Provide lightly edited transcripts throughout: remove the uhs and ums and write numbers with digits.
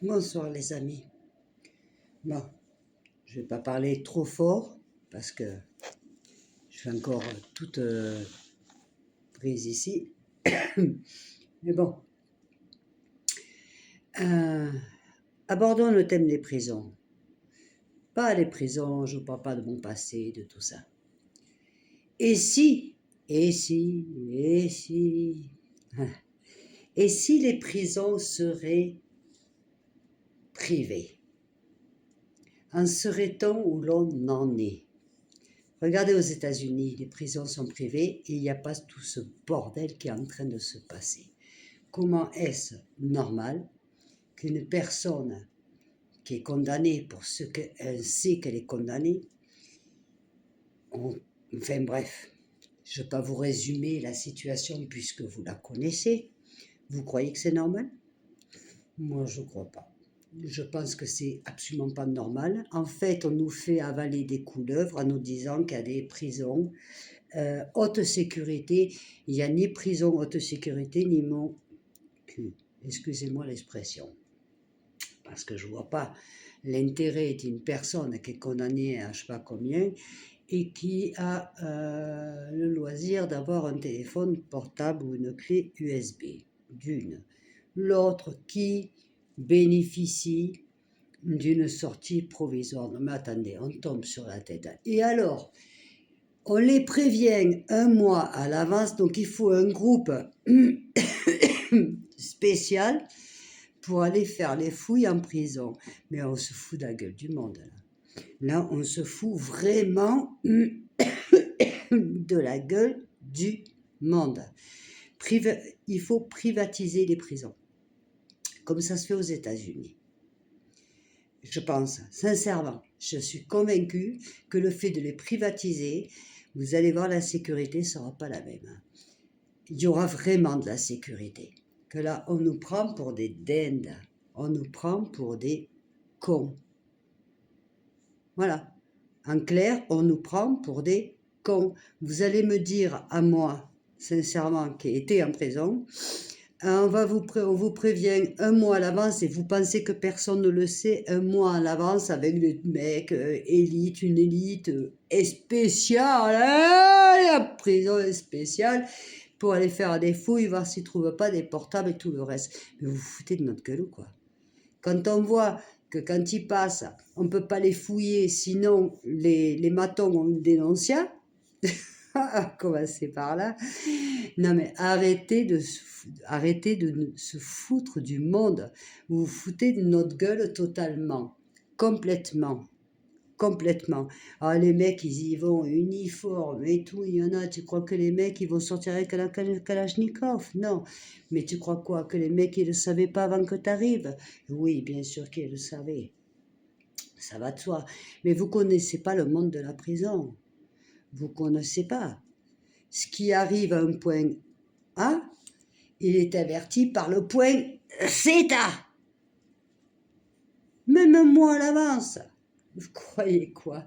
Bonsoir les amis. Bon, je vais pas parler trop fort parce que je suis encore toute prise ici. Mais bon, abordons le thème des prisons. Pas les prisons, je ne parle pas de mon passé, de tout ça. Et si les prisons seraient privées? En serait-on où l'on en est? Regardez aux États-Unis, les prisons sont privées et il n'y a pas tout ce bordel qui est en train de se passer. Comment est-ce normal qu'une personne qui est condamnée pour ce qu'elle sait qu'elle est condamnée, enfin bref, je ne vais pas vous résumer la situation puisque vous la connaissez. Vous croyez que c'est normal? Moi, je ne crois pas. Je pense que c'est absolument pas normal. En fait, on nous fait avaler des couleuvres en nous disant qu'il y a des prisons haute sécurité. Il n'y a ni prison haute sécurité, ni mon cul. Excusez-moi l'expression. Parce que je ne vois pas l'intérêt d'une personne qui est condamnée à je ne sais pas combien et qui a le loisir d'avoir un téléphone portable ou une clé USB. D'une. L'autre qui bénéficie d'une sortie provisoire. Non mais attendez, on tombe sur la tête. Et alors, on les prévient un mois à l'avance, donc il faut un groupe spécial pour aller faire les fouilles en prison. Mais on se fout de la gueule du monde. Là, on se fout vraiment de la gueule du monde. Il faut privatiser les prisons, comme ça se fait aux États-Unis. Je pense, sincèrement, je suis convaincue que le fait de les privatiser, vous allez voir, la sécurité ne sera pas la même. Il y aura vraiment de la sécurité. Que là, on nous prend pour des dindes. On nous prend pour des cons. Voilà. En clair, on nous prend pour des cons. Vous allez me dire à moi, sincèrement, qui ai été en prison, on vous prévient un mois à l'avance et vous pensez que personne ne le sait, un mois à l'avance avec les mecs élite, une élite spéciale, la prison est spéciale, pour aller faire des fouilles, voir s'ils ne trouvent pas des portables et tout le reste. Mais vous vous foutez de notre gueule ou quoi? Quand on voit que quand ils passent, on ne peut pas les fouiller, sinon les matons ont une dénoncia, commencez par là. Non mais arrêtez de se foutre du monde. Vous vous foutez de notre gueule totalement, complètement. Alors les mecs, ils y vont uniformes et tout, il y en a, tu crois que les mecs, ils vont sortir avec la Kalachnikov? Non. Mais tu crois quoi? Que les mecs, ils ne le savaient pas avant que tu arrives? Oui, bien sûr qu'ils le savaient. Ça va de soi. Mais vous ne connaissez pas le monde de la prison. Vous ne connaissez pas. Ce qui arrive à un point A, il est averti par le point zeta. Même moi à l'avance. Vous croyez quoi?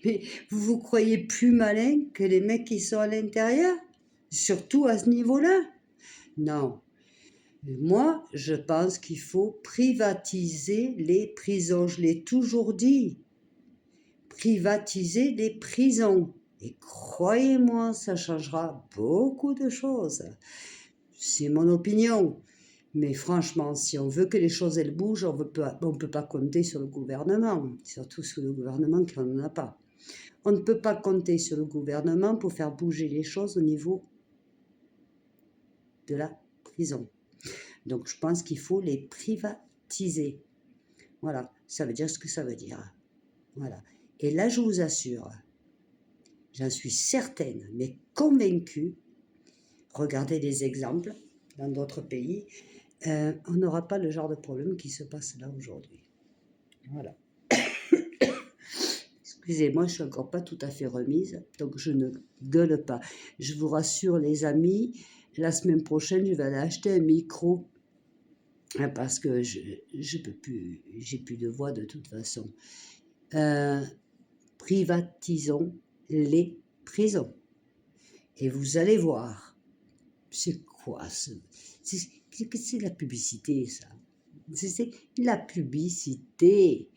Mais vous vous croyez plus malin que les mecs qui sont à l'intérieur? Surtout à ce niveau-là? Non. Moi, je pense qu'il faut privatiser les prisons. Je l'ai toujours dit. Privatiser les prisons. Et croyez-moi, ça changera beaucoup de choses. C'est mon opinion. Mais franchement, si on veut que les choses elles bougent, on ne peut pas compter sur le gouvernement, surtout sur le gouvernement qui n'en a pas. On ne peut pas compter sur le gouvernement pour faire bouger les choses au niveau de la prison. Donc je pense qu'il faut les privatiser. Voilà, ça veut dire ce que ça veut dire. Voilà. Et là, je vous assure, j'en suis certaine, mais convaincue, regardez des exemples dans d'autres pays, on n'aura pas le genre de problème qui se passe là aujourd'hui. Voilà. Excusez-moi, je ne suis encore pas tout à fait remise, donc je ne gueule pas. Je vous rassure les amis, la semaine prochaine, je vais aller acheter un micro, parce que je peux plus, j'ai plus de voix de toute façon. Privatisons les prisons. Et vous allez voir, c'est quoi ça? C'est de la publicité, ça. C'est la publicité.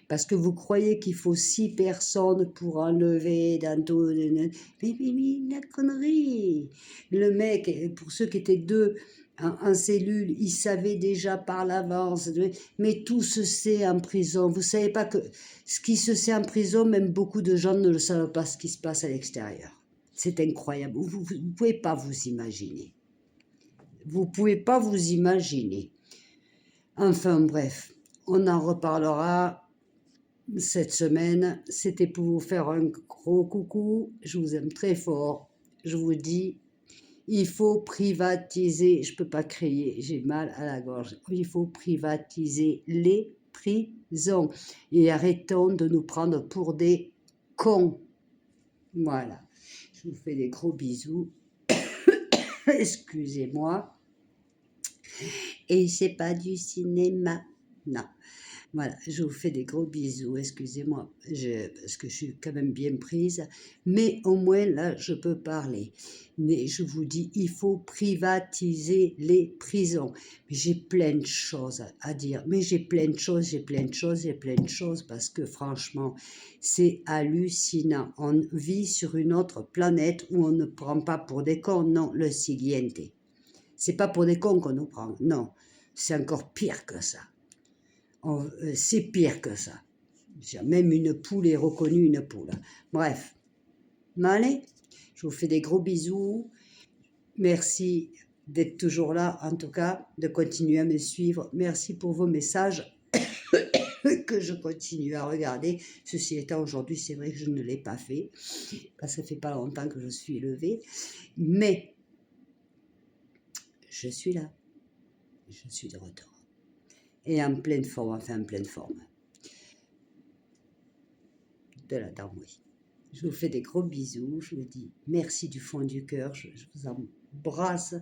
Parce que vous croyez qu'il faut 6 personnes pour enlever dans tout. Mais la connerie. Le mec, pour ceux qui étaient 2 en cellule, ils savaient déjà par l'avance. Mais tout se sait en prison. Vous savez pas que ce qui se sait en prison, même beaucoup de gens ne le savent pas ce qui se passe à l'extérieur. C'est incroyable. Vous ne pouvez pas vous imaginer. Vous pouvez pas vous imaginer. Enfin bref, on en reparlera cette semaine. C'était pour vous faire un gros coucou. Je vous aime très fort. Je vous dis, il faut privatiser. Je peux pas crier, j'ai mal à la gorge. Il faut privatiser les prisons. Et arrêtons de nous prendre pour des cons. Voilà. Je vous fais des gros bisous. Excusez-moi. Et c'est pas du cinéma. Non. Voilà, je vous fais des gros bisous, excusez-moi, parce que je suis quand même bien prise, mais au moins là, je peux parler. Mais je vous dis, il faut privatiser les prisons. J'ai plein de choses à dire, mais j'ai plein de choses, parce que franchement, c'est hallucinant. On vit sur une autre planète où on ne prend pas pour des cons, non, le siguiente. C'est pas pour des cons qu'on nous prend, non, c'est encore pire que ça. C'est pire que ça. Même une poule est reconnue une poule. Bref. Mais allez, je vous fais des gros bisous. Merci d'être toujours là, en tout cas, de continuer à me suivre. Merci pour vos messages que je continue à regarder. Ceci étant, aujourd'hui, c'est vrai que je ne l'ai pas fait, parce que ça fait pas longtemps que je suis levée. Mais je suis là. Je suis de retour. Et en pleine forme, enfin en pleine forme. De la darmouille. Je vous fais des gros bisous, je vous dis merci du fond du cœur, je vous embrasse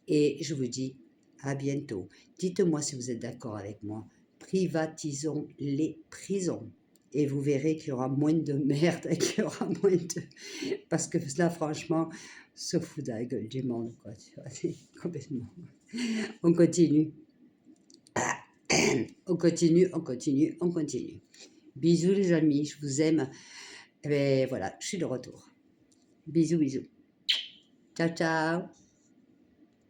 et je vous dis à bientôt. Dites-moi si vous êtes d'accord avec moi, privatisons les prisons et vous verrez qu'il y aura moins de merde et qu'il y aura moins de... Parce que là, franchement, se fout de la gueule du monde, quoi. Complètement. On continue. On continue. Bisous les amis, je vous aime. Et bien voilà, je suis de retour. Bisous. Ciao, ciao.